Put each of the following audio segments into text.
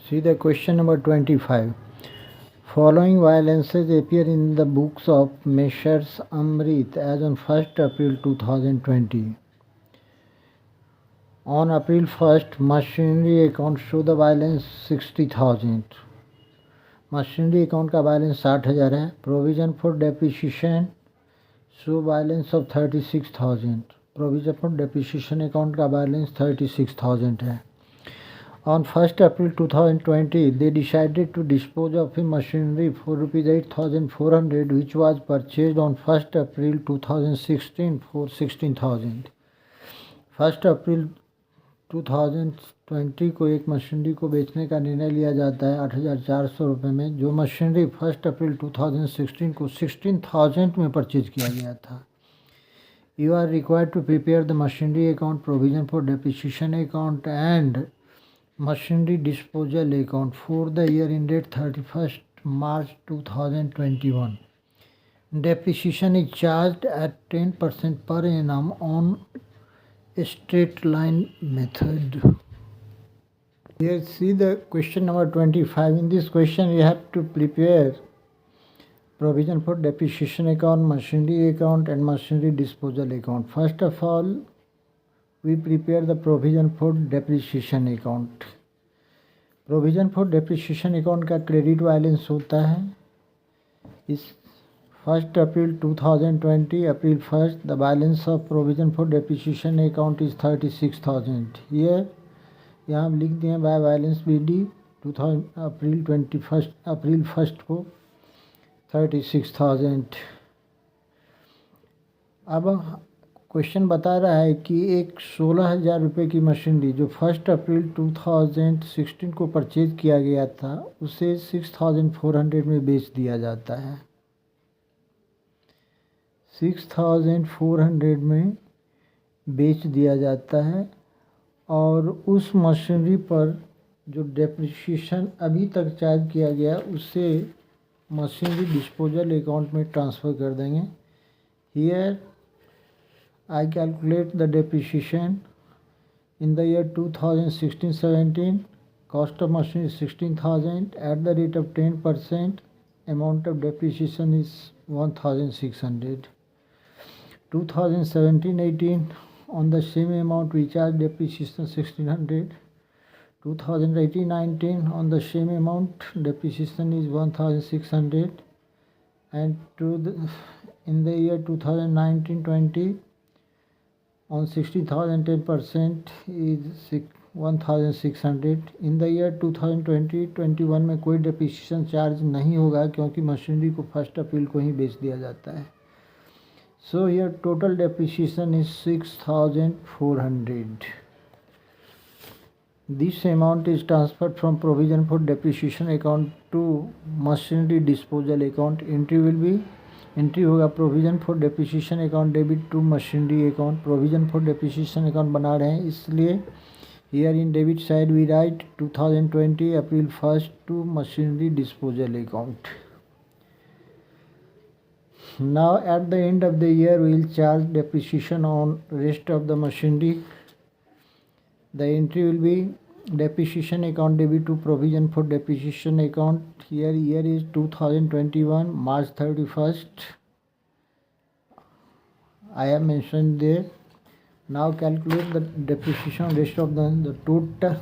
See the question number 25. Following violences appear in the books of Messrs. Amrit as on 1st April 2020. On April 1st, machinery account show the balance 60,000. Machinery account का balance 60,000 है. Provision for depreciation show balance of 36,000. Provision for depreciation account का balance 36,000 है. On 1st April 2020, they decided to dispose of a machinery for rupees 8,400 which was purchased on 1st April 2016 for 16,000. 1st April 2020 को एक machinery को बेचने का निर्णय लिया जाता है 8,400 रुपये में, जो मशीनरी 1st April 2016 को 16,000 में परचेज किया गया था. You are required to prepare the machinery account, provision for depreciation account and machinery disposal account for the year ended 31st March 2021. Depreciation is charged at 10% per annum on straight line method. Here see the question number 25. In this question we have to prepare provision for depreciation account, machinery account and machinery disposal account. First of all, we prepare the provision for depreciation account. Provision for depreciation account का credit balance होता है इस 1st April 2020 April 1st the balance of provision for depreciation account is 36,000. Here यहाँ हम लिख दिए by balance BD April 1st को 36,000. अब क्वेश्चन बता रहा है कि एक 16,000 रुपये की मशीनरी जो 1st April 2016 को परचेज किया गया था उसे 6,400 में बेच दिया जाता है. 6,400 में बेच दिया जाता है और उस मशीनरी पर जो डेप्रिसिएशन अभी तक चार्ज किया गया उसे मशीनरी डिस्पोजल अकाउंट में ट्रांसफ़र कर देंगे. Here I calculate the depreciation in the year 2016-17. Cost of machine is 16,000. At the rate of 10%, amount of depreciation is 1,600. 2017-18, on the same amount we charge depreciation 1,600. 2018-19, on the same amount depreciation is 1,600. And in the year 2019-20, on 60,000 10% is 1,600. In the year 2020-21 में कोई depreciation charge नहीं होगा क्योंकि machinery को 1st April को ही बेच दिया जाता है. So here total depreciation is 6,400. This amount is transferred from provision for depreciation account to machinery disposal account. Entry होगा provision for depreciation account debit to machinery account. Provision for depreciation account बना रहे हैं इसलिए here in debit side we write 2020 April 1st to machinery disposal account. Now at the end of the year we will charge depreciation on rest of the machinery. The entry will be depreciation account debit to provision for depreciation account. Here year is 2021 March 31st. I have mentioned there. Now calculate the depreciation rest of the total.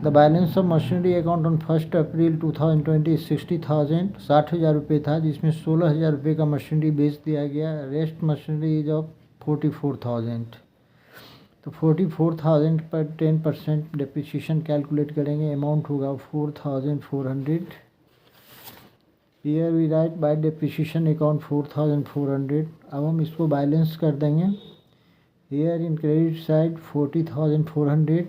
The balance of machinery account on 1st April 2020 is 60,000. 60,000 रुपये था जिसमें 16,000 रुपये का machinery बेच दिया गया. Rest machinery is of 44,000. तो 44,000 पर 10% डेप्रिसिएशन कैलकुलेट करेंगे. अमाउंट होगा 4,400. Here we write by depreciation account 4,400. अब हम इसको बैलेंस कर देंगे. Here in credit side 40,400.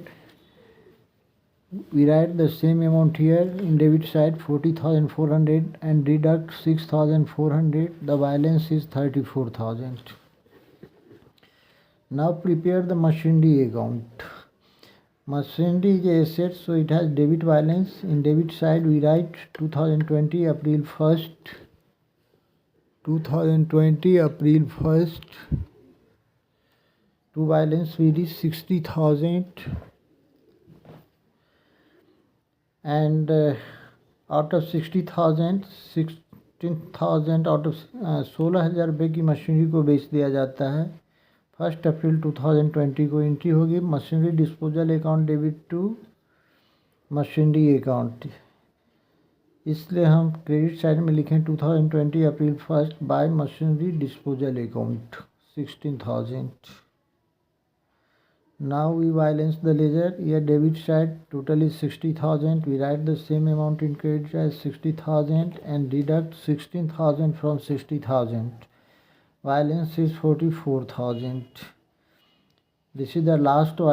We write the same amount here in debit side 40,400 and deduct 6,400. The balance is 34,000. Now prepare the machinery account. Machinery is a asset, so it has debit balance. In debit side we write 2020 April 1st. 2020 April 1st. To balance we is 60,000. And out of 60,000 16,000 out of 16,000 रुपये की machinery को बेच दिया जाता है। 1 अप्रैल 2020 को entry होगी machinery disposal account debit to machinery account, इसलिए हम क्रेडिट साइड में लिखें 2020 April 1 by machinery disposal account 16,000। Now we balance the ledger. Here debit side total is 60,000. We write the same amount in credit as 60,000 and deduct 16,000 from 60,000. Balance is 44,000. This is the last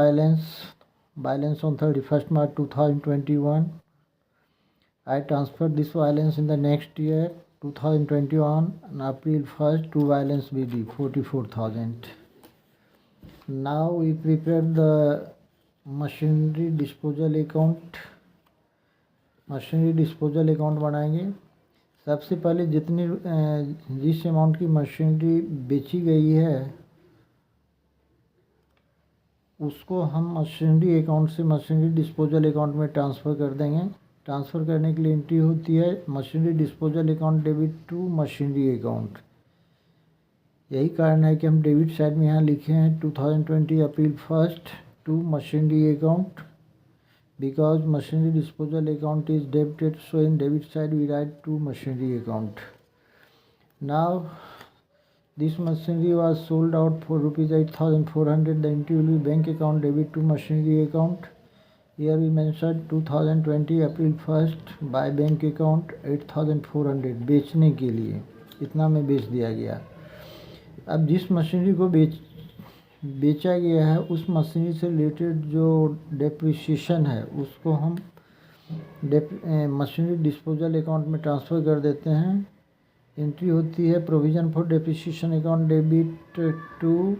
balance on 31st March 2021. I transferred this balance in the next year 2021 on April 1st to balance BD 44,000. Now we prepare the machinery disposal account. Machinery disposal account बनाएंगे। सबसे पहले जिस amount की machinery बेची गई है उसको हम मशीनरी अकाउंट से मशीनरी डिस्पोजल अकाउंट में ट्रांसफ़र कर देंगे। ट्रांसफ़र करने के लिए एंट्री होती है machinery disposal account debit to machinery account. यही कारण है कि हम डेबिट साइड में यहाँ लिखे हैं 2020 April 1 to machinery account, because machinery disposal account is debited, so in debit side we write to machinery account. Now this machinery was sold out for ₹8,400. The entry will be bank account debit to machinery account. Here we mentioned 2020 April 1 by bank account 8,400 बेचने के लिए इतना में बेच दिया गया। अब जिस मशीनरी को बेचा गया है उस मशीनरी से रिलेटेड जो डेप्रिसिएशन है उसको हम मशीनरी डिस्पोजल अकाउंट में ट्रांसफ़र कर देते हैं। एंट्री होती है provision for depreciation account debit to